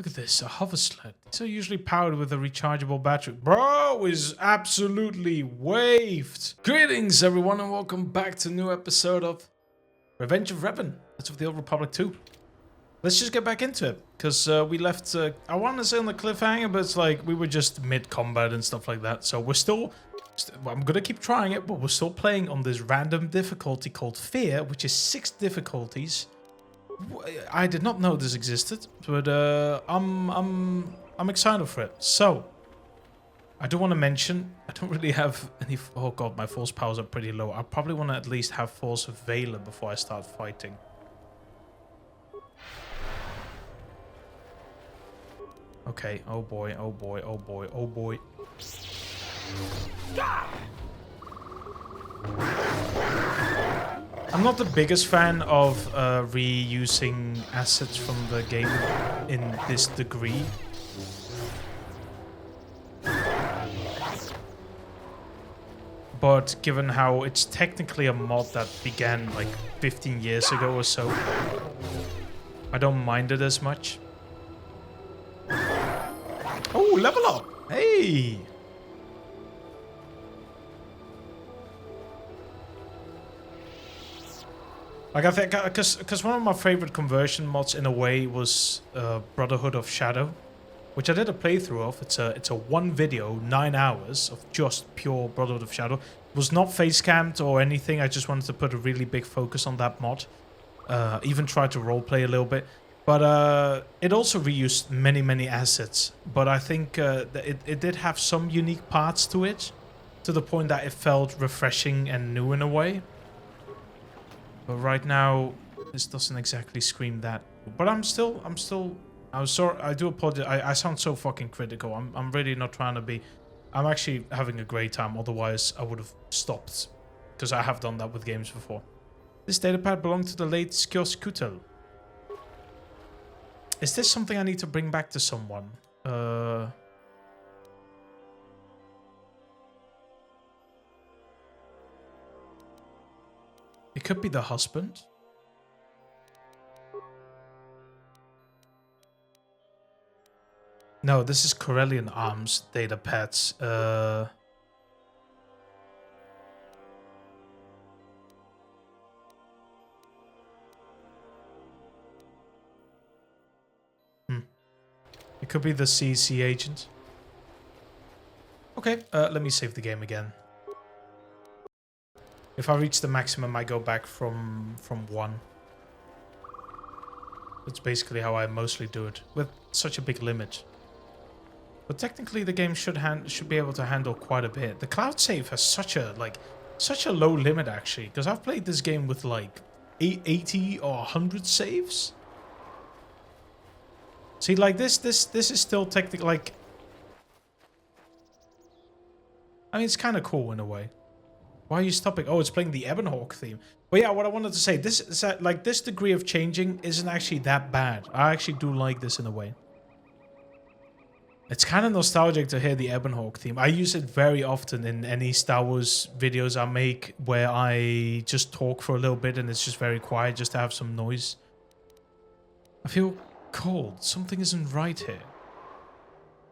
Look at this, a hover sled. These are usually powered with a rechargeable battery. Bro is absolutely waved. Greetings everyone and welcome back to a new episode of Revenge of Revan. That's of the Old Republic 2. Let's just get back into it, because we left, I want to say on the cliffhanger, but it's like we were just mid-combat and stuff like that. So we're still, I'm going to keep trying it, but we're still playing on this random difficulty called Fear, which is 6 difficulties. I did not know this existed, but I'm excited for it. So, I do want to mention, I don't really have any, oh god, my force powers are pretty low. I probably want to at least have force of Valor before I start fighting. Okay, oh boy, oh boy, oh boy, oh boy. I'm not the biggest fan of reusing assets from the game in this degree. But given how it's technically a mod that began like 15 years ago or so, I don't mind it as much. Oh, level up! Hey! Like I think, because one of my favorite conversion mods in a way was Brotherhood of Shadow, which I did a playthrough of. It's a one video, 9 hours of just pure Brotherhood of Shadow. It was not face cammed or anything. I just wanted to put a really big focus on that mod. Even tried to roleplay a little bit, but it also reused many assets. But I think that it did have some unique parts to it, to the point that it felt refreshing and new in a way. But right now, this doesn't exactly scream that. But I'm sorry. I do apologize. I sound so fucking critical. I'm really not trying to be. I'm actually having a great time. Otherwise, I would have stopped, because I have done that with games before. This datapad belonged to the late Skjos Kutel. Is this something I need to bring back to someone? It could be the husband. No, this is Corellian Arms data pads. It could be the CC agent. Okay, let me save the game again. If I reach the maximum, I go back from 1. That's basically how I mostly do it, with such a big limit. But technically, the game should be able to handle quite a bit. The cloud save has such a low limit actually, because I've played this game with like 80 or 100 saves. See, like this is still technically like. I mean, it's kind of cool in a way. Why are you stopping? Oh, it's playing the Ebonhawk theme. But yeah, what I wanted to say, this is like this degree of changing isn't actually that bad. I actually do like this in a way. It's kind of nostalgic to hear the Ebonhawk theme. I use it very often in any Star Wars videos I make where I just talk for a little bit and it's just very quiet just to have some noise. I feel cold. Something isn't right here.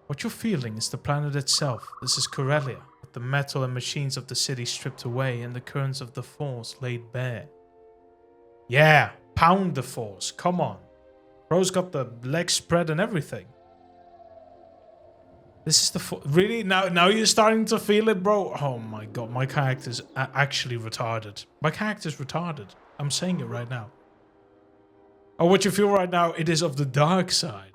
What you're feeling is the planet itself. This is Corellia. The metal and machines of the city stripped away and the currents of the force laid bare. Yeah, pound the force. Come on. Bro's got the legs spread and everything. This is the really? Now you're starting to feel it, bro? Oh my god, my character's actually retarded. My character's retarded. I'm saying it right now. Oh, what you feel right now, it is of the dark side.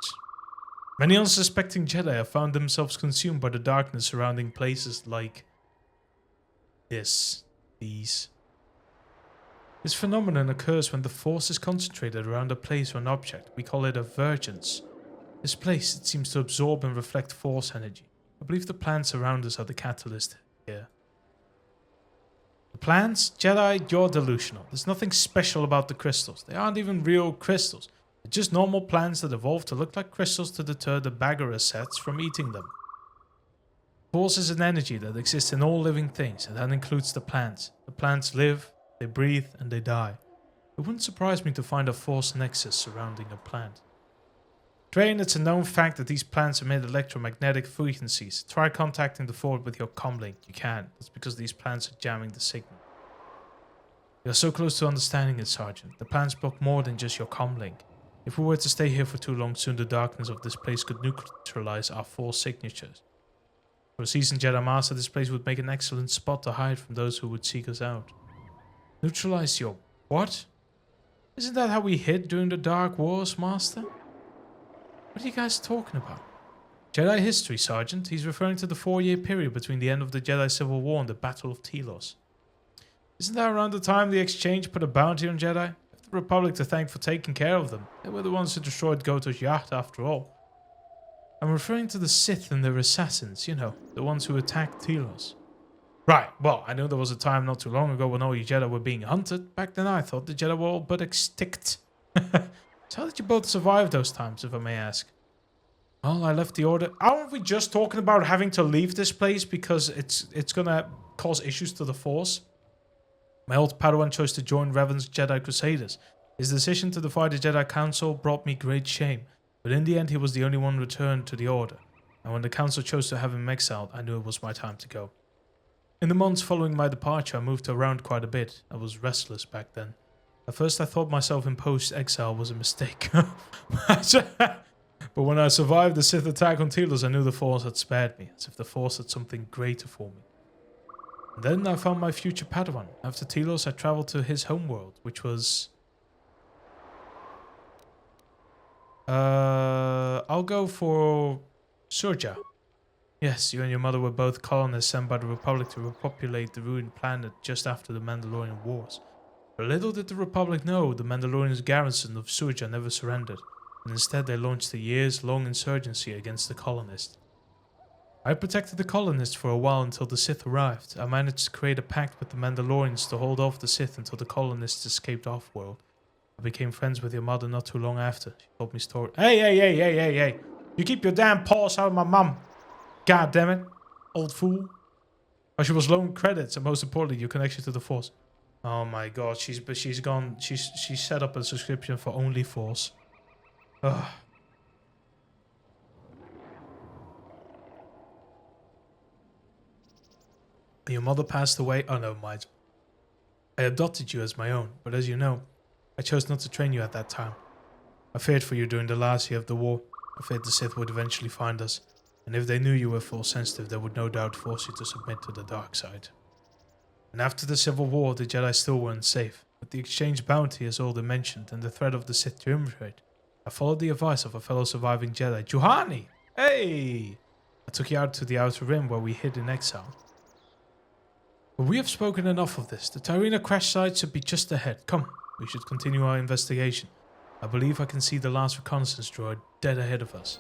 Many unsuspecting Jedi have found themselves consumed by the darkness surrounding places like these. This phenomenon occurs when the force is concentrated around a place or an object. We call it a vergence. This place, it seems to absorb and reflect force energy. I believe the plants around us are the catalyst here. The plants? Jedi, you're delusional. There's nothing special about the crystals. They aren't even real crystals. Just normal plants that evolved to look like crystals to deter the Bagheera-sets from eating them. Force is an energy that exists in all living things, and that includes the plants. The plants live, they breathe, and they die. It wouldn't surprise me to find a force nexus surrounding a plant. Train, it's a known fact that these plants emit electromagnetic frequencies. Try contacting the fort with your comlink. You can't. That's because these plants are jamming the signal. You're so close to understanding it, Sergeant. The plants block more than just your comlink. If we were to stay here for too long, soon the darkness of this place could neutralize our force signatures. For a seasoned Jedi Master, this place would make an excellent spot to hide from those who would seek us out. Neutralize your what? Isn't that how we hid during the Dark Wars, Master? What are you guys talking about? Jedi history, Sergeant. He's referring to the 4-year period between the end of the Jedi Civil War and the Battle of Telos. Isn't that around the time the Exchange put a bounty on Jedi? We have the Republic to thank for taking care of them. They were the ones who destroyed KotOR's yacht, after all. I'm referring to the Sith and their assassins, you know, the ones who attacked Telos. Right, well, I know there was a time not too long ago when all you Jedi were being hunted. Back then I thought the Jedi were all but extinct. So how did you both survive those times, if I may ask? Well, I left the Order. Aren't we just talking about having to leave this place because it's gonna cause issues to the Force? My old Padawan chose to join Revan's Jedi Crusaders. His decision to defy the Jedi Council brought me great shame, but in the end he was the only one returned to the Order, and when the Council chose to have him exiled, I knew it was my time to go. In the months following my departure, I moved around quite a bit. I was restless back then. At first I thought myself imposed exile was a mistake. But when I survived the Sith attack on Telos, I knew the Force had spared me, as if the Force had something greater for me. And then I found my future Padawan. After Telos, I travelled to his homeworld, which was... I'll go for Surja. Yes, you and your mother were both colonists sent by the Republic to repopulate the ruined planet just after the Mandalorian Wars. But little did the Republic know, the Mandalorian's garrison of Surja never surrendered, and instead they launched a years-long insurgency against the colonists. I protected the colonists for a while until the Sith arrived. I managed to create a pact with the Mandalorians to hold off the Sith until the colonists escaped off-world. I became friends with your mother not too long after. She told me stories. Hey! You keep your damn paws out of my mum! God damn it, old fool. Oh, she was loaned credits, and most importantly, your connection to the Force. Oh my god, she's set up a subscription for only Force. Ugh. Your mother passed away. Oh no, mind. I adopted you as my own, but as you know, I chose not to train you at that time. I feared for you during the last year of the war. I feared the Sith would eventually find us. And if they knew you were Force sensitive, they would no doubt force you to submit to the dark side. And after the Civil War, the Jedi still weren't safe. With the Exchange bounty as all they mentioned, and the threat of the Sith triumvirate, I followed the advice of a fellow surviving Jedi, Juhani! Hey! I took you out to the Outer Rim where we hid in exile. But we have spoken enough of this. The Tyrena crash site should be just ahead. Come, we should continue our investigation. I believe I can see the last reconnaissance droid dead ahead of us.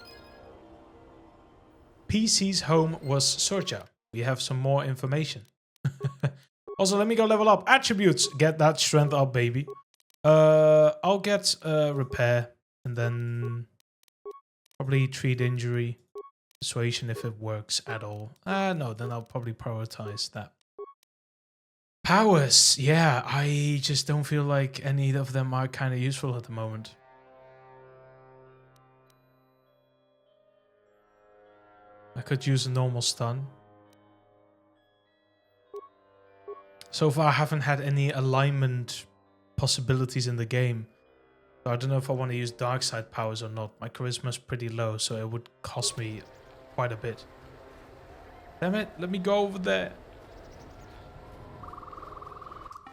PC's home was Surja. We have some more information. Also, let me go level up. Attributes. Get that strength up, baby. I'll get repair. And then probably treat injury. Persuasion if it works at all. No, then I'll probably prioritize that. Powers. Yeah, I just don't feel like any of them are kind of useful at the moment. I could use a normal stun. So far I haven't had any alignment possibilities in the game. So I don't know if I want to use dark side powers or not. My charisma's pretty low, so it would cost me quite a bit. Damn it, let me go over there.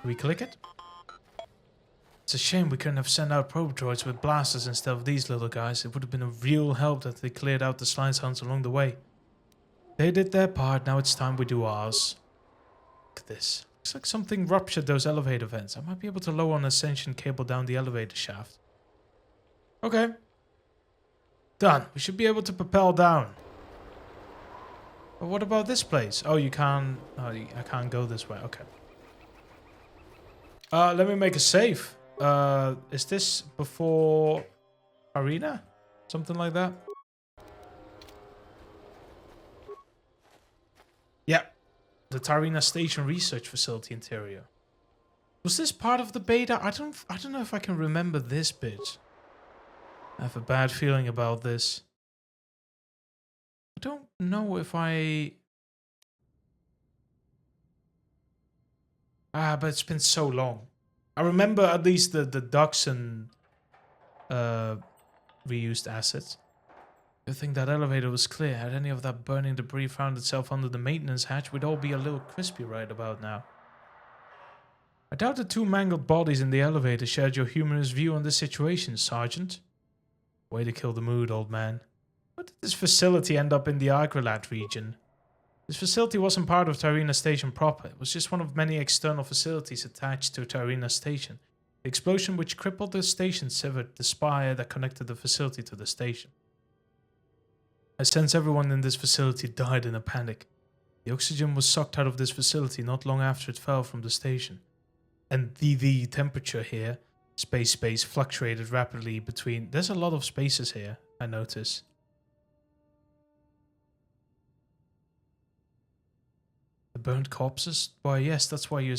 Do we click it? It's a shame we couldn't have sent out probe droids with blasters instead of these little guys. It would have been a real help that they cleared out the slime sounds along the way. They did their part, now it's time we do ours. Look at this. Looks like something ruptured those elevator vents. I might be able to lower an ascension cable down the elevator shaft. Okay. Done. We should be able to propel down. But what about this place? Oh, you can't... Oh, I can't go this way. Okay. Let me make a save. Is this before Arena? Something like that? Yeah. The Tyrena Station research facility interior. Was this part of the beta? I don't know if I can remember this bit. I have a bad feeling about this. I don't know if I... but it's been so long. I remember at least the Dachshund reused assets. Good thing that elevator was clear. Had any of that burning debris found itself under the maintenance hatch, we'd all be a little crispy right about now. I doubt the two mangled bodies in the elevator shared your humorous view on this situation, Sergeant. Way to kill the mood, old man. What did this facility end up in the Argrelat region? This facility wasn't part of Tyrena Station proper. It was just one of many external facilities attached to Tyrena Station. The explosion which crippled the station severed the spire that connected the facility to the station. I sense everyone in this facility died in a panic. The oxygen was sucked out of this facility not long after it fell from the station. And the temperature here, space fluctuated rapidly between... There's a lot of spaces here, I notice. The burnt corpses? Why, yes, that's what you're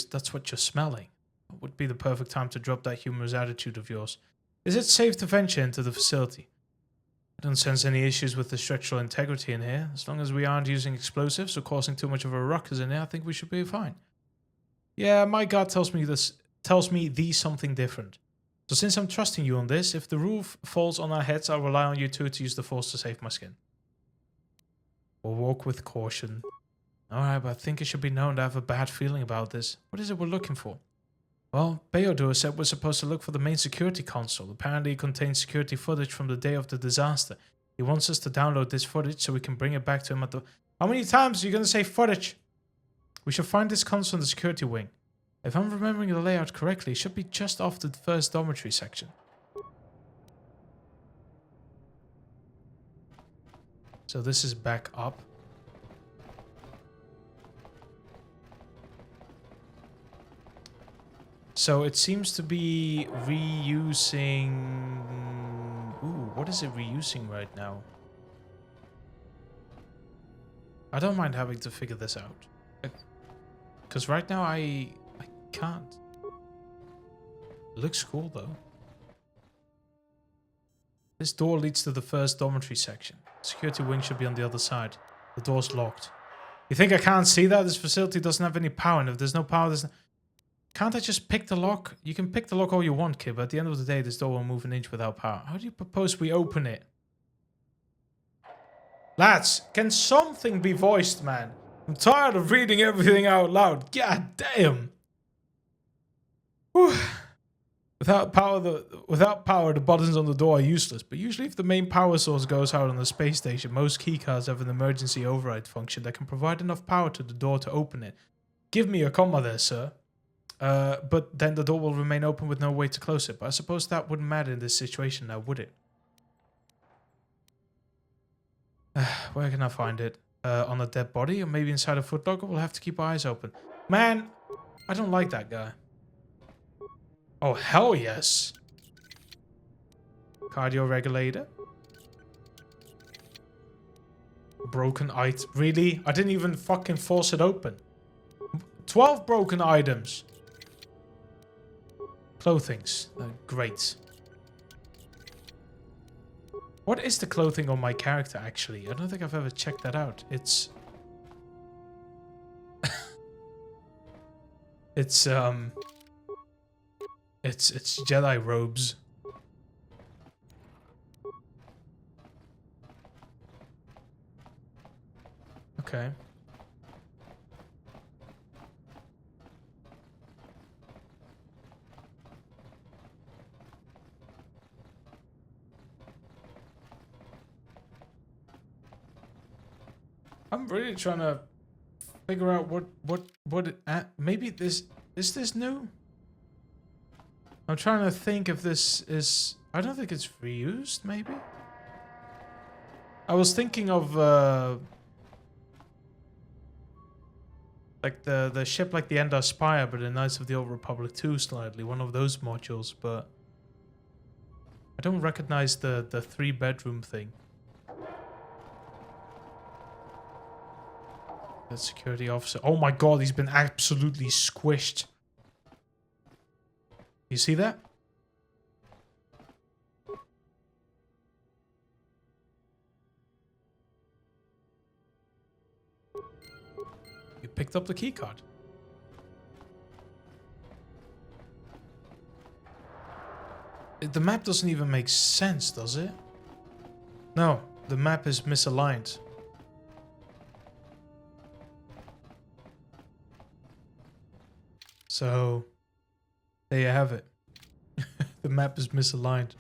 smelling. It would be the perfect time to drop that humorous attitude of yours. Is it safe to venture into the facility? I don't sense any issues with the structural integrity in here. As long as we aren't using explosives or causing too much of a ruckus in here, I think we should be fine. Yeah, my gut tells me these something different. So since I'm trusting you on this, if the roof falls on our heads, I'll rely on you two to use the force to save my skin. We'll walk with caution. Alright, but I think it should be known that I have a bad feeling about this. What is it we're looking for? Well, Beodur said we're supposed to look for the main security console. Apparently it contains security footage from the day of the disaster. He wants us to download this footage so we can bring it back to him at the... How many times are you going to say footage? We should find this console in the security wing. If I'm remembering the layout correctly, it should be just off the first dormitory section. So this is back up. So it seems to be reusing... Ooh, what is it reusing right now? I don't mind having to figure this out. Because right now I can't. It looks cool though. This door leads to the first dormitory section. Security wing should be on the other side. The door's locked. You think I can't see that? This facility doesn't have any power, and if there's no power, there's no... Can't I just pick the lock? You can pick the lock all you want, kid, but at the end of the day, this door won't move an inch without power. How do you propose we open it? Lads, can something be voiced, man? I'm tired of reading everything out loud. God damn. Whew. Without power, the buttons on the door are useless. But usually if the main power source goes out on the space station, most keycards have an emergency override function that can provide enough power to the door to open it. Give me a comma there, sir. But then the door will remain open with no way to close it. But I suppose that wouldn't matter in this situation now, would it? Where can I find it? On a dead body? Or maybe inside a footlocker? We'll have to keep our eyes open. Man, I don't like that guy. Oh, hell yes. Cardio regulator. Broken item. Really? I didn't even fucking force it open. 12 broken items. Clothings. Great. What is the clothing on my character, actually? I don't think I've ever checked that out. It's... It's Jedi robes. Okay. I'm really trying to figure out what it, maybe this is this new? I'm trying to think if this is... I don't think it's reused, maybe? I was thinking of like the ship like the Endar Spire, but in Knights of the Old Republic 2 slightly, one of those modules, but I don't recognize the 3-bedroom thing. That security officer. Oh my god, he's been absolutely squished. You see that? You picked up the key card. The map doesn't even make sense, does it? No, the map is misaligned. So, there you have it. The map is misaligned.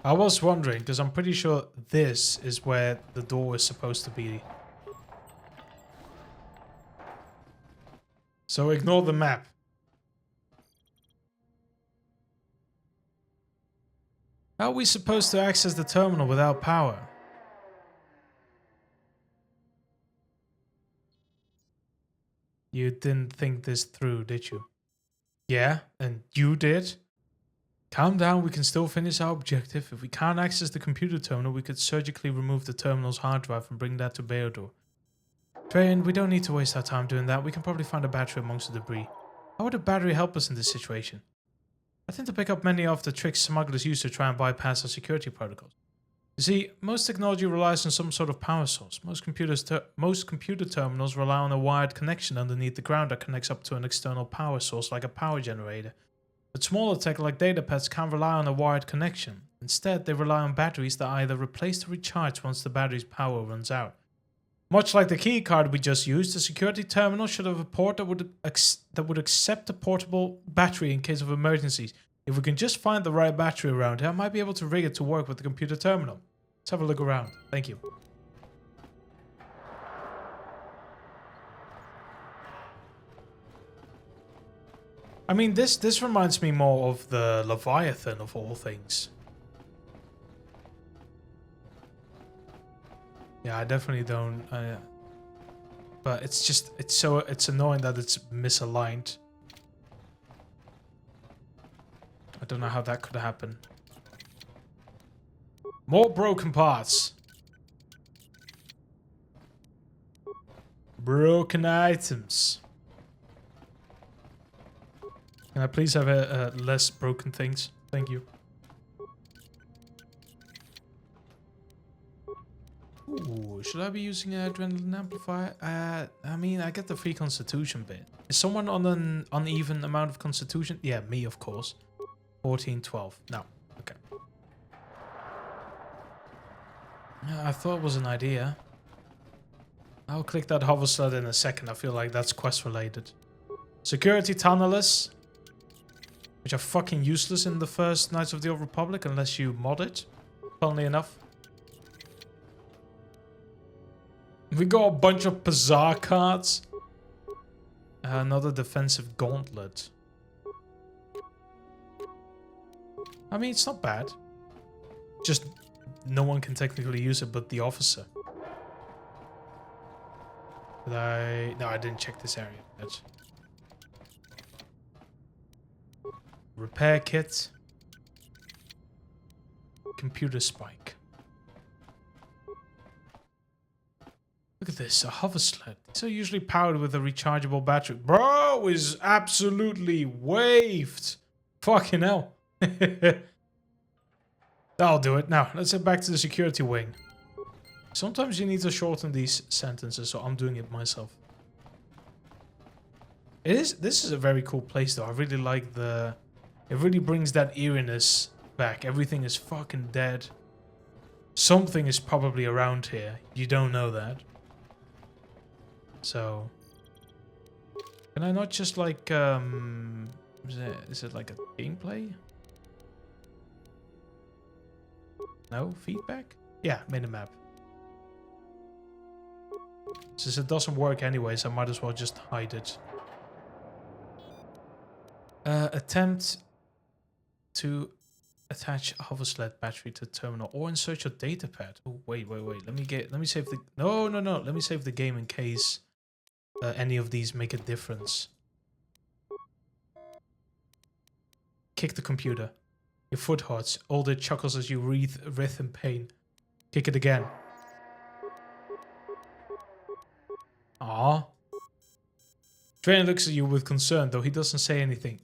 I was wondering, because I'm pretty sure this is where the door is supposed to be. So ignore the map. How are we supposed to access the terminal without power? You didn't think this through, did you? Yeah, and you did? Calm down, we can still finish our objective. If we can't access the computer terminal, we could surgically remove the terminal's hard drive and bring that to Beodor. Train, we don't need to waste our time doing that. We can probably find a battery amongst the debris. How would a battery help us in this situation? I think to pick up many of the tricks smugglers use to try and bypass our security protocols. You see, most technology relies on some sort of power source. Most computer terminals rely on a wired connection underneath the ground that connects up to an external power source like a power generator. But smaller tech like datapads can't rely on a wired connection. Instead, they rely on batteries that either replace or recharge once the battery's power runs out. Much like the key card we just used, the security terminal should have a port that would accept a portable battery in case of emergencies. If we can just find the right battery around here, I might be able to rig it to work with the computer terminal. Let's have a look around. Thank you. I mean, this reminds me more of the Leviathan of all things. Yeah, I definitely don't. But it's just it's annoying that it's misaligned. I don't know how that could happen. More broken parts. Broken items. Can I please have less broken things? Thank you. Ooh, should I be using an adrenaline amplifier? I mean, I get the free constitution bit. Is someone on an uneven amount of constitution? Yeah, me, of course. 14, 12. No. Okay. I thought it was an idea. I'll click that hover slot in a second. I feel like that's quest related. Security tunnelers, which are fucking useless in the first Knights of the Old Republic unless you mod it, funnily enough. We got a bunch of bizarre cards. Another defensive gauntlet. I mean, it's not bad. Just no one can technically use it but the officer. But no, I didn't check this area yet. Repair kit. Computer spike. Look at this, a hover sled. These are usually powered with a rechargeable battery. Bro is absolutely waved. Fucking hell. I'll do it. Now, let's head back to the security wing. Sometimes you need to shorten these sentences, so I'm doing it myself. This is a very cool place though. I really like the... It really brings that eeriness back. Everything is fucking dead. Something is probably around here. You don't know that. So... Can I not just like... Is it like a gameplay? No? Feedback? Yeah, minimap. Since it doesn't work anyways, I might as well just hide it. Attempt to attach a hover sled battery to terminal or insert your data pad. Oh, wait. Let me save the... No. Let me save the game in case any of these make a difference. Kick the computer. Your foot hurts. Alder chuckles as you writhe in pain. Kick it again. Aww. Trainer looks at you with concern, though he doesn't say anything.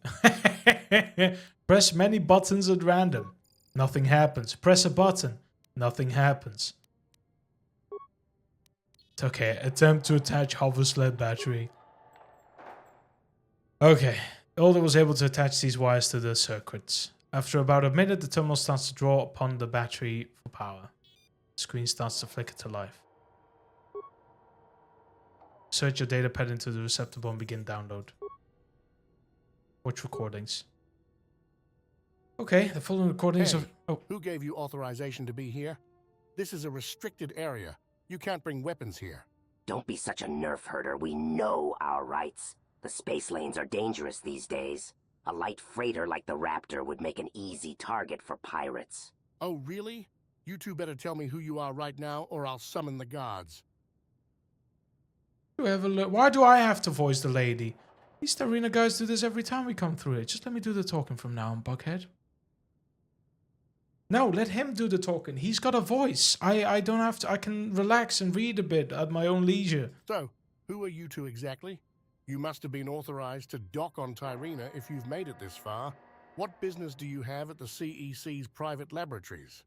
Press many buttons at random. Nothing happens. Press a button. Nothing happens. Okay, attempt to attach hover sled battery. Okay, Alder was able to attach these wires to the circuits. After about a minute, the terminal starts to draw upon the battery for power. The screen starts to flicker to life. Insert your data pad into the receptacle and begin download. Watch recordings. Okay, the following recordings of... Oh. Who gave you authorization to be here? This is a restricted area. You can't bring weapons here. Don't be such a nerf herder. We know our rights. The space lanes are dangerous these days. A light freighter like the Raptor would make an easy target for pirates. Oh, really? You two better tell me who you are right now, or I'll summon the gods. Why do I have to voice the lady? These Tyrena guys do this every time we come through it. Just let me do the talking from now on, Buckhead. No, let him do the talking. He's got a voice. I don't have to. I can relax and read a bit at my own leisure. So, who are you two exactly? You must have been authorized to dock on Tyrena if you've made it this far. What business do you have at the CEC's private laboratories?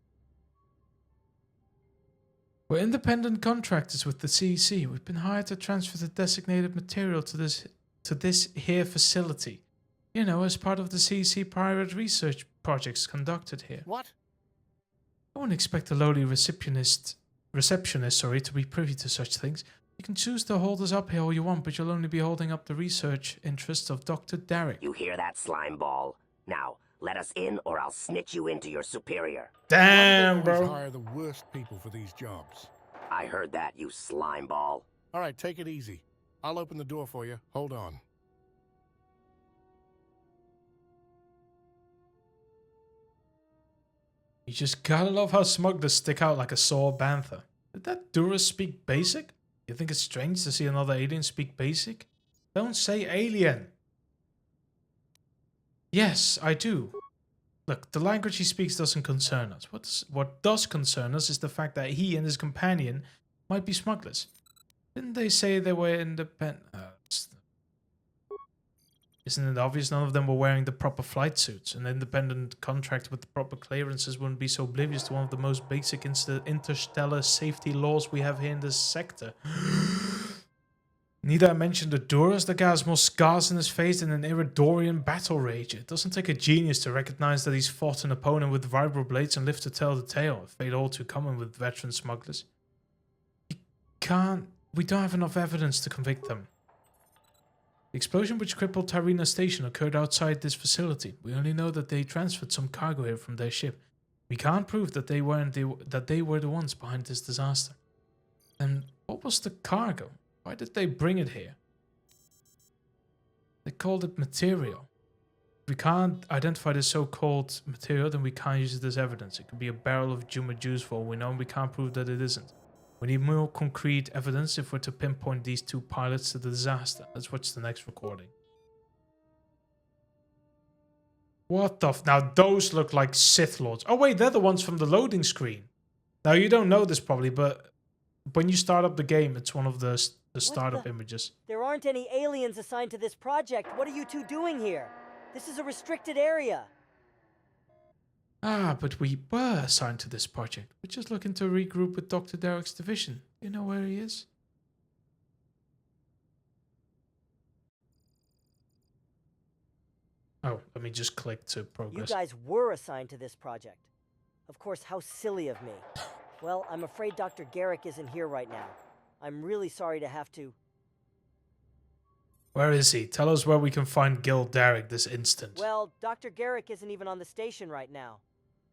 We're independent contractors with the CEC. We've been hired to transfer the designated material to this here facility. You know, as part of the CEC private research projects conducted here. What? I wouldn't expect a lowly receptionist, to be privy to such things. You can choose to hold us up here all you want, but you'll only be holding up the research interests of Dr. Derek. You hear that, slime ball? Now, let us in or I'll snitch you into your superior. Damn, Why do they bro. always hire the worst people for these jobs? I heard that, you slime ball. All right, take it easy. I'll open the door for you. Hold on. You just gotta love how smugglers stick out like a sore bantha. Did that Dura speak basic? You think it's strange to see another alien speak basic? Don't say alien. Yes, I do. Look, the language he speaks doesn't concern us. What does concern us is the fact that he and his companion might be smugglers. Didn't they say they were independent? Isn't it obvious none of them were wearing the proper flight suits? An independent contractor with the proper clearances wouldn't be so oblivious to one of the most basic interstellar safety laws we have here in this sector. Need I mention the Duras? The guy has more scars in his face than an Iridorian battle rage. It doesn't take a genius to recognize that he's fought an opponent with vibroblades and lived to tell the tale. A fate all too common with veteran smugglers. We don't have enough evidence to convict them. The explosion which crippled Tyrena Station occurred outside this facility. We only know that they transferred some cargo here from their ship. We can't prove that they were the ones behind this disaster. And what was the cargo? Why did they bring it here? They called it material. If we can't identify the so-called material, then we can't use it as evidence. It could be a barrel of Juma juice for all we know, and we can't prove that it isn't. We need more concrete evidence if we're to pinpoint these two pilots to the disaster. Let's watch the next recording. What the f... Now, those look like Sith Lords. Oh, wait, they're the ones from the loading screen. Now, you don't know this probably, but when you start up the game, it's one of the startup images. There aren't any aliens assigned to this project. What are you two doing here? This is a restricted area. Ah, but we were assigned to this project. We're just looking to regroup with Dr. Derek's division. You know where he is? Oh, let me just click to progress. You guys were assigned to this project. Of course, how silly of me. Well, I'm afraid Dr. Garrick isn't here right now. I'm really sorry to have to... Where is he? Tell us where we can find Gil Derek this instant. Well, Dr. Garrick isn't even on the station right now.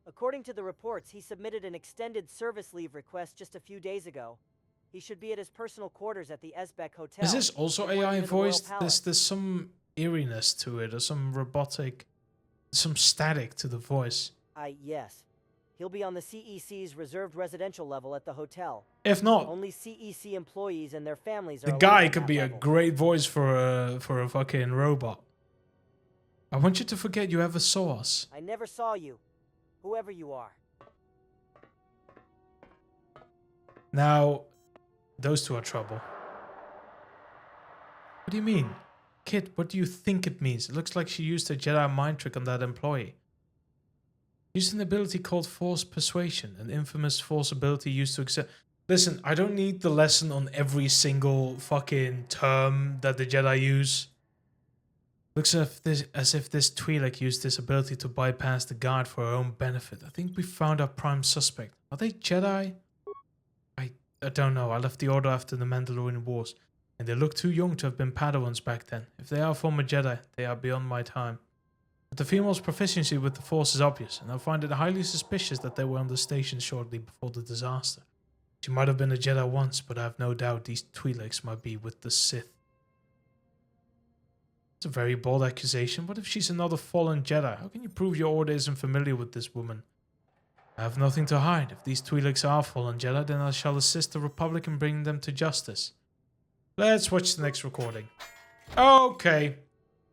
According to the reports, he submitted an extended service leave request just a few days ago. He should be at his personal quarters at the Esbeck Hotel. Is this also AI voiced? There's some eeriness to it, or some robotic, some static to the voice. Yes. He'll be on the CEC's reserved residential level at the hotel. If not, only CEC employees and their families are the guy could be a great voice for a fucking robot. I want you to forget you ever saw us. I never saw you, whoever you are. Now, those two are trouble. What do you mean? Kid, what do you think it means? It looks like she used a Jedi mind trick on that employee. Used an ability called Force Persuasion, an infamous Force ability used to accept. Listen, I don't need the lesson on every single fucking term that the Jedi use. Looks as if this Twi'lek used this ability to bypass the guard for her own benefit. I think we found our prime suspect. Are they Jedi? I don't know. I left the Order after the Mandalorian Wars, and they look too young to have been Padawans back then. If they are former Jedi, they are beyond my time. But the female's proficiency with the Force is obvious, and I find it highly suspicious that they were on the station shortly before the disaster. She might have been a Jedi once, but I have no doubt these Twi'leks might be with the Sith. It's a very bold accusation. What if she's another fallen Jedi? How can you prove your Order isn't familiar with this woman? I have nothing to hide. If these Twi'leks are fallen Jedi, then I shall assist the Republic in bringing them to justice. Let's watch the next recording. Okay.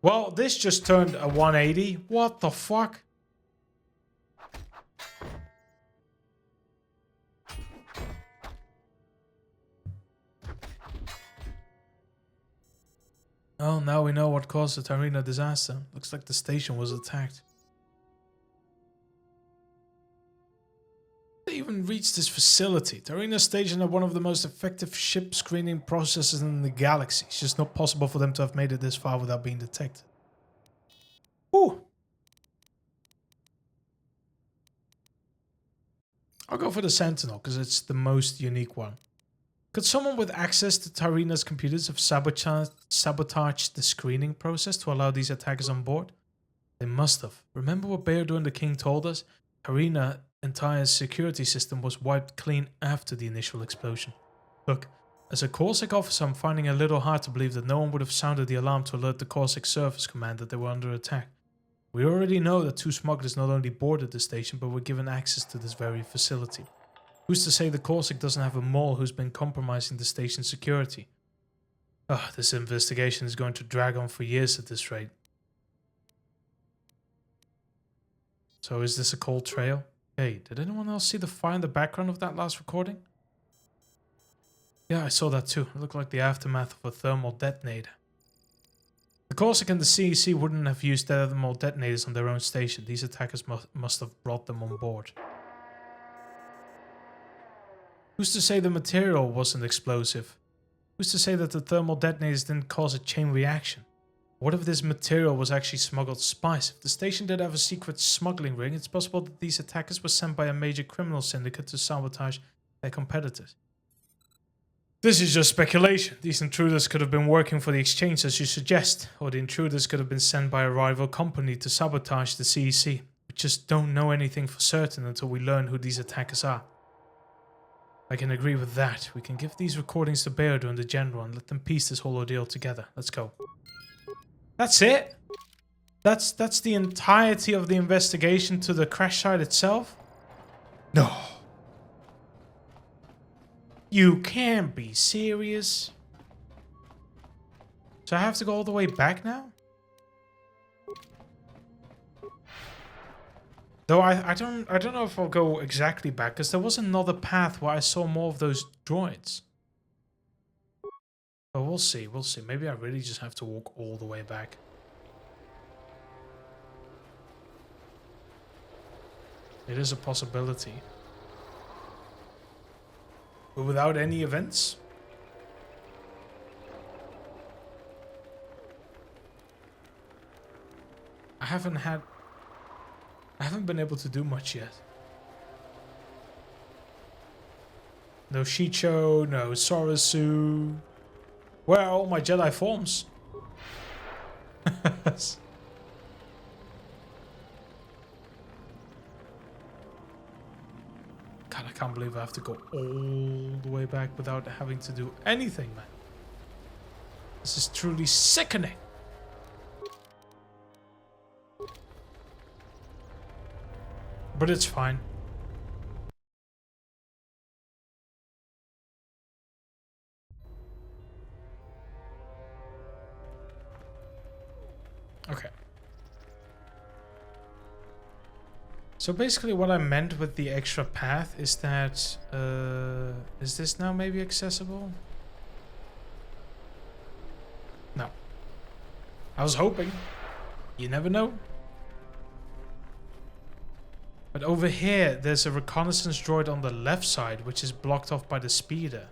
Well, this just turned a 180. What the fuck? Oh, now we know what caused the Tyrena disaster. Looks like the station was attacked. They even reached this facility. Tyrena Station had one of the most effective ship screening processes in the galaxy. It's just not possible for them to have made it this far without being detected. Ooh. I'll go for the Sentinel because it's the most unique one. Could someone with access to Tyrena's computers have sabotaged the screening process to allow these attackers on board? They must have. Remember what Beardor and the King told us? Tyrena's entire security system was wiped clean after the initial explosion. Look, as a Corsic officer, I'm finding it a little hard to believe that no one would have sounded the alarm to alert the Corsic Service Command that they were under attack. We already know that 2 smugglers not only boarded the station, but were given access to this very facility. Who's to say the Corsic doesn't have a mole who's been compromising the station's security? This investigation is going to drag on for years at this rate. So is this a cold trail? Hey, did anyone else see the fire in the background of that last recording? Yeah, I saw that too. It looked like the aftermath of a thermal detonator. The Corsic and the CEC wouldn't have used thermal detonators on their own station. These attackers must have brought them on board. Who's to say the material wasn't explosive? Who's to say that the thermal detonators didn't cause a chain reaction? What if this material was actually smuggled spice? If the station did have a secret smuggling ring, it's possible that these attackers were sent by a major criminal syndicate to sabotage their competitors. This is just speculation. These intruders could have been working for the exchange as you suggest, or the intruders could have been sent by a rival company to sabotage the CEC. We just don't know anything for certain until we learn who these attackers are. I can agree with that. We can give these recordings to Beardor and the General and let them piece this whole ordeal together. Let's go. That's it? That's the entirety of the investigation to the crash site itself? No. You can't be serious. So I have to go all the way back now? Though I don't know if I'll go exactly back, because there was another path where I saw more of those droids. But we'll see, we'll see. Maybe I really just have to walk all the way back. It is a possibility. But without any events? I haven't been able to do much yet. No Shicho, no Sorasu. Where are all my Jedi forms? God, I can't believe I have to go all the way back without having to do anything, man. This is truly sickening. But it's fine. Okay. So basically what I meant with the extra path is that... is this now maybe accessible? No. I was hoping. You never know. But over here, there's a reconnaissance droid on the left side, which is blocked off by the speeder.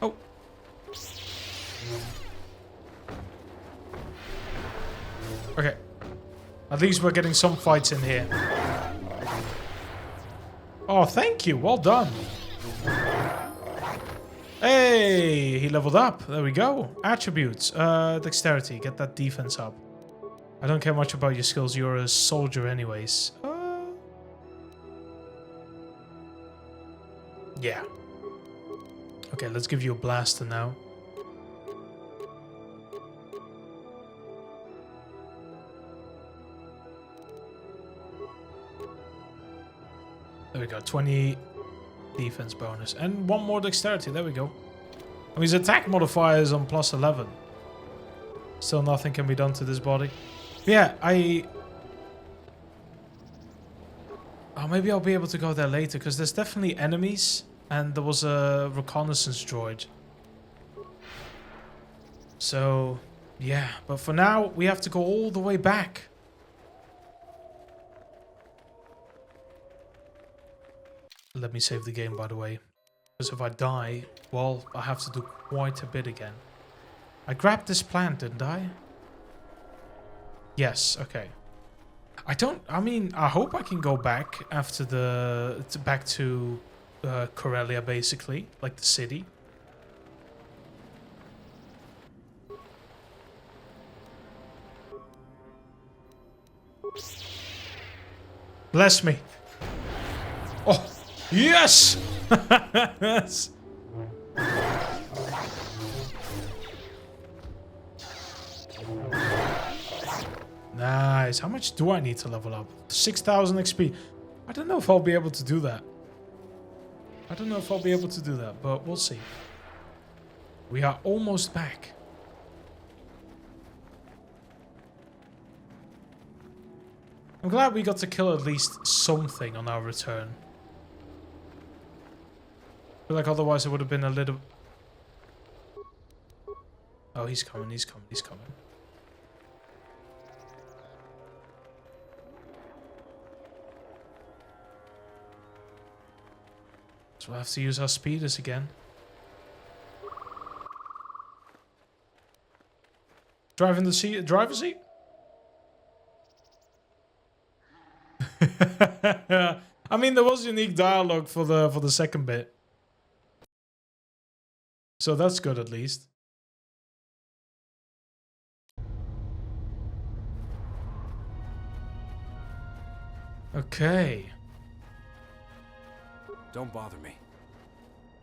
Oh. Okay. At least we're getting some fights in here. Oh, thank you. Well done. Hey, he leveled up. There we go. Attributes. Dexterity. Get that defense up. I don't care much about your skills. You're a soldier anyways. Yeah. Okay, let's give you a blaster now. There we go. 20 defense bonus. And one more dexterity. There we go. I mean, his attack modifier is on plus 11. Still nothing can be done to this body. Yeah, oh, maybe I'll be able to go there later, because there's definitely enemies, and there was a reconnaissance droid. So, yeah. But for now, we have to go all the way back. Let me save the game, by the way. Because if I die, well, I have to do quite a bit again. I grabbed this plant, didn't I? Yes, okay. I mean, I hope I can go back after back to Corellia, basically. Like the city. Bless me. Oh, yes! Yes! Nice. How much do I need to level up? 6,000 XP. I don't know if I'll be able to do that. But we'll see. We are almost back. I'm glad we got to kill at least something on our return. I feel like otherwise it would have been a little... Oh, he's coming. So we'll have to use our speeders again. Driving the driver's seat? I mean, there was unique dialogue for the second bit. So that's good at least. Okay. Don't bother me.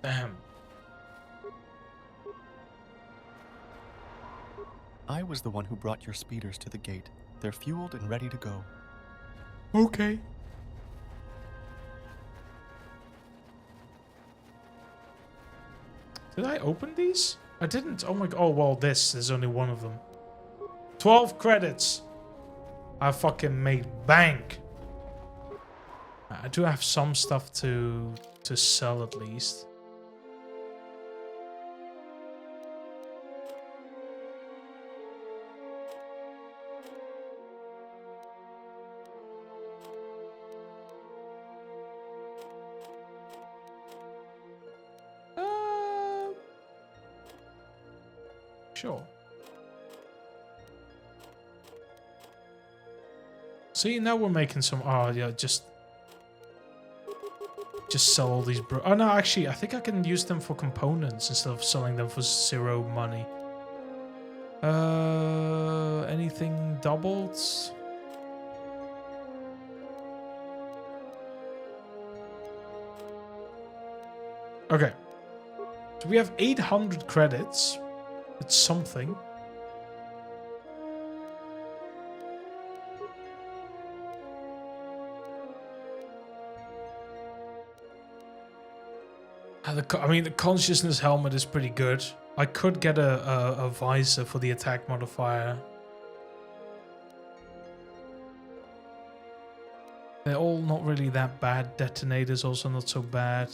Damn. I was the one who brought your speeders to the gate. They're fueled and ready to go. Okay. Did I open these? I didn't. Oh my god. Oh, well, there's only one of them. 12 credits. I fucking made bank. I do have some stuff to sell at least. Sure. See, now we're making some... Oh, yeah, just sell all these... Oh, no, actually, I think I can use them for components instead of selling them for 0 money. Anything doubled? Okay. So we have 800 credits. It's something. I mean, the consciousness helmet is pretty good. I could get a visor for the attack modifier. They're all not really that bad. Detonator's also not so bad.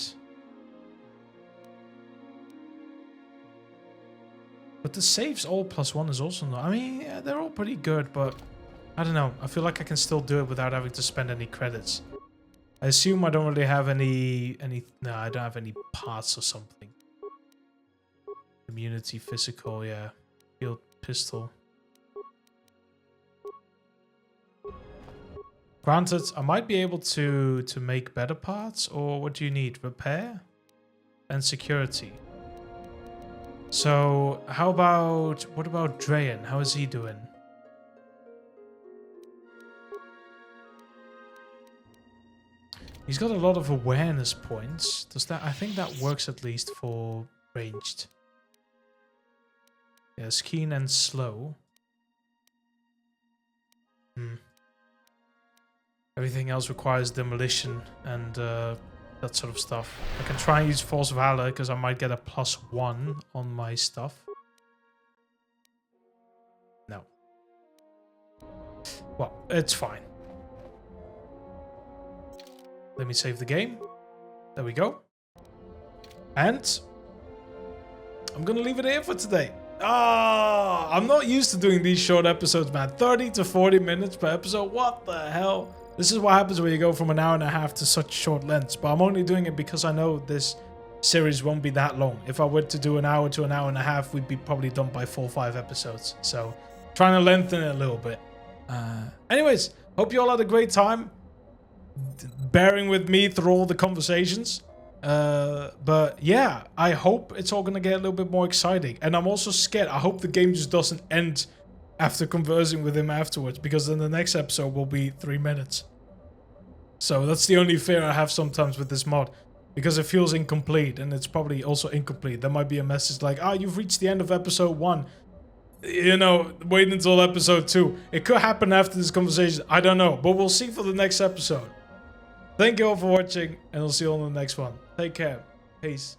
But the saves all +1 is also not... I mean, yeah, they're all pretty good, but... I don't know. I feel like I can still do it without having to spend any credits. I assume I don't really have any... No, I don't have any parts or something. Immunity, physical, yeah. Field pistol. Granted, I might be able to make better parts, or what do you need? Repair and security. So, how about... What about Drayan? How is he doing? He's got a lot of awareness points. Does that... I think that works at least for ranged. Yes, keen and slow. Everything else requires demolition and that sort of stuff. I can try and use Force Valor because I might get a +1 on my stuff. No. Well, it's fine. Let me save the game. There we go. And I'm gonna leave it here for today. Ah, I'm not used to doing these short episodes, man. 30 to 40 minutes per episode. What the hell? This is what happens when you go from an hour and a half to such short lengths. But I'm only doing it because I know this series won't be that long. If I were to do an hour to an hour and a half, we'd be probably done by 4 or 5 episodes. So trying to lengthen it a little bit. Anyways, hope you all had a great time bearing with me through all the conversations. But yeah, I hope it's all gonna get a little bit more exciting. And I'm also scared. I hope the game just doesn't end after conversing with him afterwards, because then the next episode will be 3 minutes. So that's the only fear I have sometimes with this mod, because it feels incomplete, and it's probably also incomplete. There might be a message like, "Ah, you've reached the end of episode 1. You know, wait until episode 2. It could happen after this conversation. I don't know, but we'll see for the next episode. Thank you all for watching, and I'll see you on the next one. Take care. Peace.